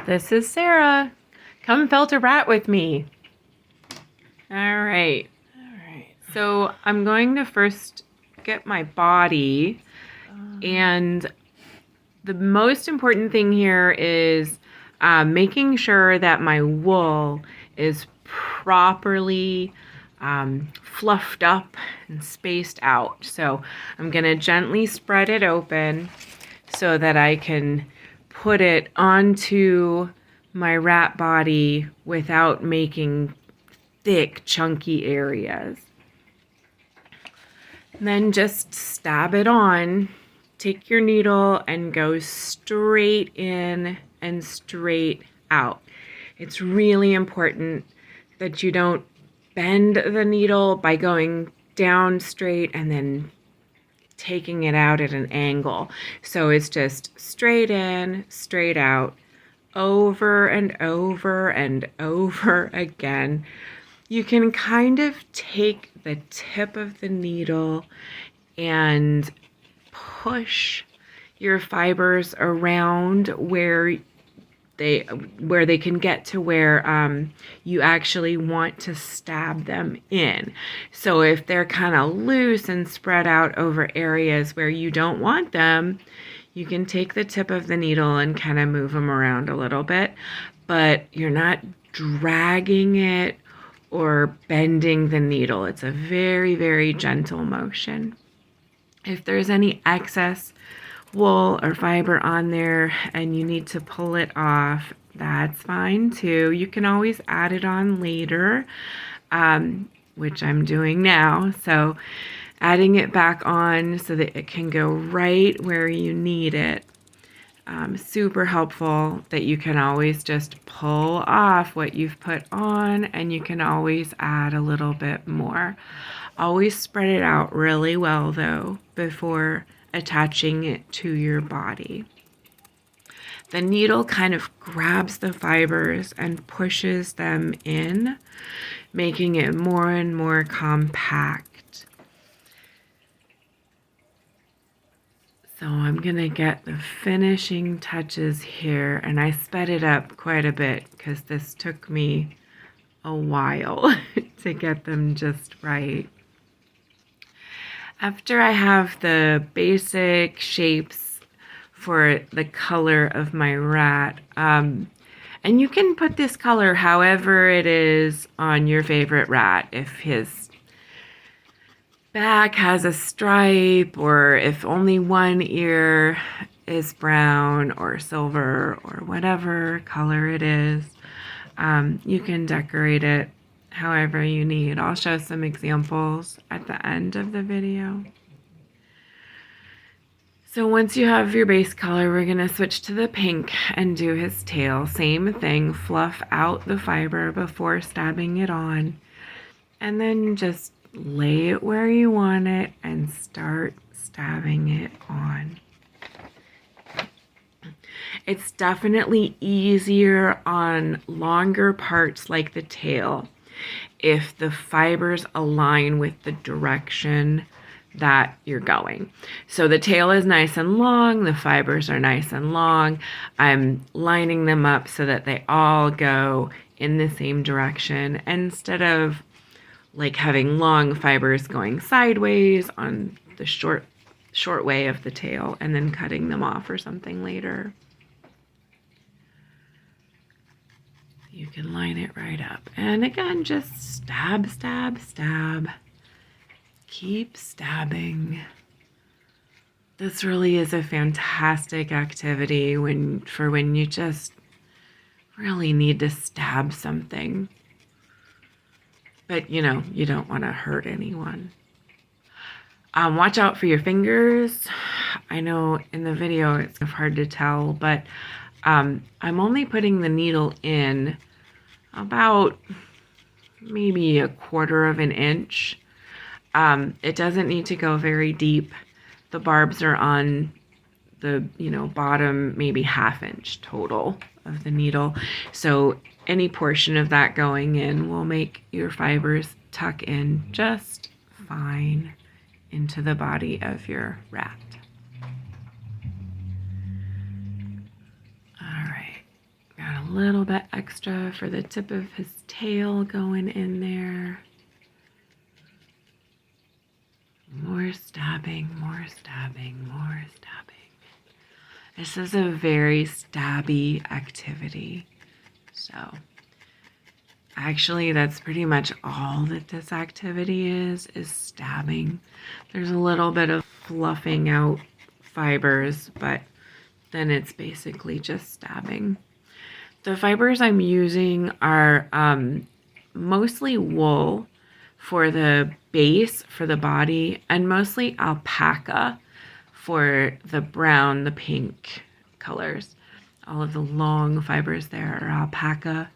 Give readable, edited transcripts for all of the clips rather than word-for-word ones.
This is Sarah. Come felt a rat with me. All right. So I'm going to first get my body, and the most important thing here is making sure that my wool is properly fluffed up and spaced out. So I'm going to gently spread it open so that I can put it onto my rat body without making thick, chunky areas. And then just stab it on. Take your needle and go straight in and straight out. It's really important that you don't bend the needle by going down straight and then taking it out at an angle. So it's just straight in, straight out, over and over and over again. You can kind of take the tip of the needle and push your fibers around where they can get to where you actually want to stab them in. So if they're kind of loose and spread out over areas where you don't want them, you can take the tip of the needle and kind of move them around a little bit, but you're not dragging it or bending the needle. It's a very, very gentle motion. If there's any excess wool or fiber on there and you need to pull it off, that's fine too. You can always add it on later, which I'm doing now. So adding it back on so that it can go right where you need it. Super helpful that you can always just pull off what you've put on, and you can always add a little bit more. Always spread it out really well though before attaching it to your body. The needle kind of grabs the fibers and pushes them in, making it more and more compact. So I'm gonna get the finishing touches here, and I sped it up quite a bit because this took me a while to get them just right. After I have the basic shapes for the color of my rat, and you can put this color however it is on your favorite rat. If his back has a stripe, or if only one ear is brown or silver or whatever color it is, you can decorate it however you need. I'll show some examples at the end of the video. So once you have your base color, we're going to switch to the pink and do his tail. Same thing, fluff out the fiber before stabbing it on, and then just lay it where you want it and start stabbing it on. It's definitely easier on longer parts like the tail if the fibers align with the direction that you're going. So the tail is nice and long, the fibers are nice and long. I'm lining them up so that they all go in the same direction instead of like having long fibers going sideways on the short way of the tail and then cutting them off or something later. You can line it right up. And again, just stab, stab, stab. Keep stabbing. This really is a fantastic activity for when you just really need to stab something. But you know, you don't want to hurt anyone. Watch out for your fingers. I know in the video it's hard to tell, but I'm only putting the needle in about maybe 1/4 of an inch. It doesn't need to go very deep. The barbs are on the bottom maybe 1/2 inch total of the needle. So any portion of that going in will make your fibers tuck in just fine into the body of your rat. All right, got a little bit extra for the tip of his tail going in there. More stabbing, more stabbing, more stabbing. This is a very stabby activity. So actually that's pretty much all that this activity is stabbing. There's a little bit of fluffing out fibers, but then it's basically just stabbing. The fibers I'm using are mostly wool for the base, for the body, and mostly alpaca for the brown, the pink colors. All of the long fibers there are alpaca.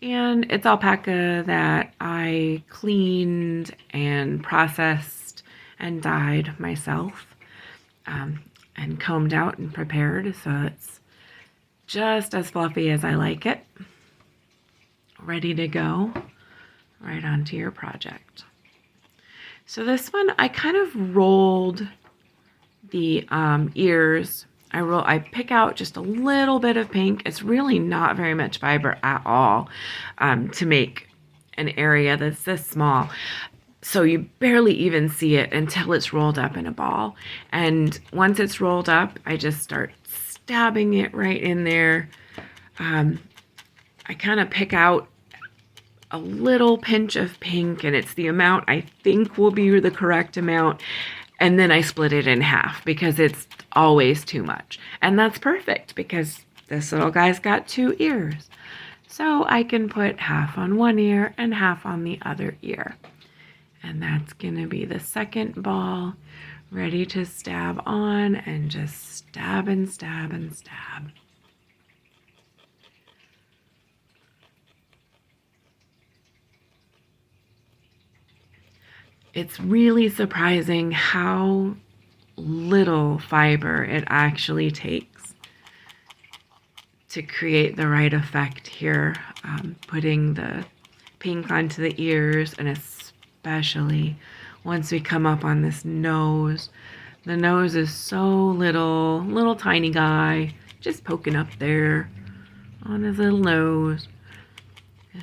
And it's alpaca that I cleaned and processed and dyed myself, and combed out and prepared, so it's just as fluffy as I like it. Ready to go right onto your project. So this one, I kind of rolled the ears. I pick out just a little bit of pink. It's really not very much fiber at all to make an area that's this small. So you barely even see it until it's rolled up in a ball. And once it's rolled up, I just start stabbing it right in there. I kind of pick out a little pinch of pink, and it's the amount I think will be the correct amount. And then I split it in half because it's always too much. And that's perfect because this little guy's got 2 ears. So I can put half on one ear and half on the other ear. And that's gonna be the second ball, ready to stab on, and just stab and stab and stab. It's really surprising how little fiber it actually takes to create the right effect here. Putting the pink onto the ears, and especially once we come up on this nose. The nose is so little tiny guy, just poking up there on his little nose.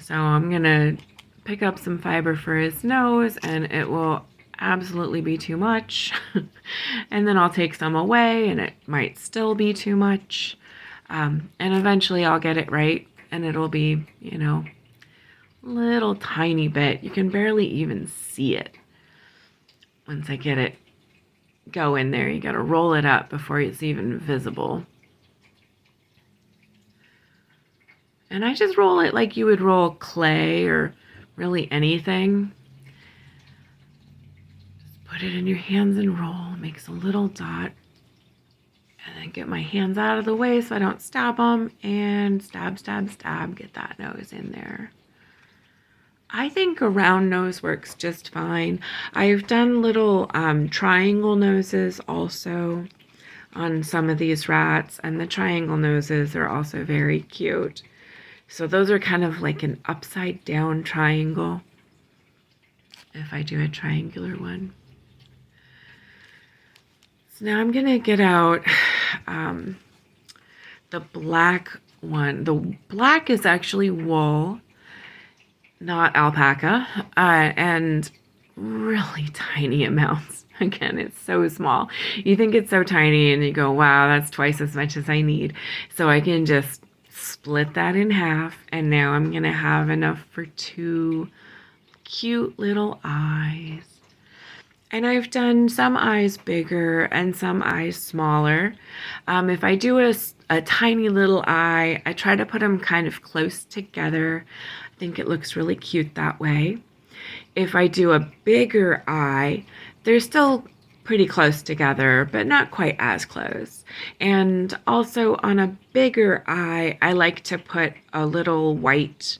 So I'm gonna pick up some fiber for his nose, and it will absolutely be too much. And then I'll take some away, and it might still be too much. And eventually I'll get it right, and it'll be, you know, little tiny bit. You can barely even see it. Once I get it go in there, you gotta roll it up before it's even visible. And I just roll it like you would roll clay or really anything. Just put it in your hands and roll. Makes a little dot. And then get my hands out of the way so I don't stab them. And stab, stab, stab. Get that nose in there. I think a round nose works just fine. I've done little triangle noses also on some of these rats. And the triangle noses are also very cute. So those are kind of like an upside down triangle, if I do a triangular one. So now I'm gonna get out the black one. The black is actually wool, not alpaca, and really tiny amounts. Again, it's so small. You think it's so tiny and you go, wow, that's twice as much as I need. So I can just split that in half, and now I'm gonna have enough for 2 cute little eyes. And I've done some eyes bigger and some eyes smaller. If I do a tiny little eye, I try to put them kind of close together. I think it looks really cute that way. If I do a bigger eye, they're still pretty close together, but not quite as close. And also on a bigger eye, I like to put a little white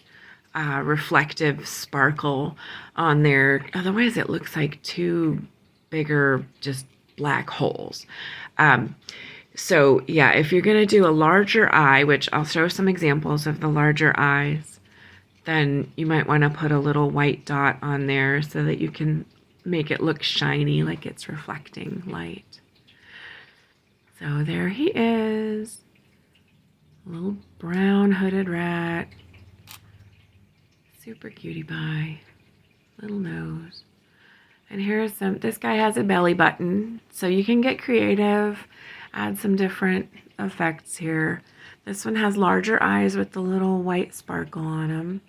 reflective sparkle on there. Otherwise it looks like 2 bigger just black holes. So yeah, if you're gonna do a larger eye, which I'll show some examples of the larger eyes, then you might want to put a little white dot on there so that you can make it look shiny, like it's reflecting light. So there he is. Little brown hooded rat. Super cutie pie. Little nose. And here's some, this guy has a belly button, so you can get creative, add some different effects here. This one has larger eyes with the little white sparkle on them.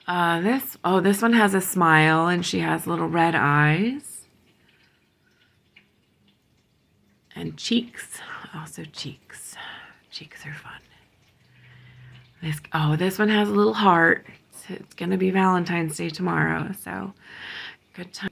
This one has a smile and she has little red eyes. And cheeks, also cheeks. Cheeks are fun. This one has a little heart. It's gonna be Valentine's Day tomorrow, so good time.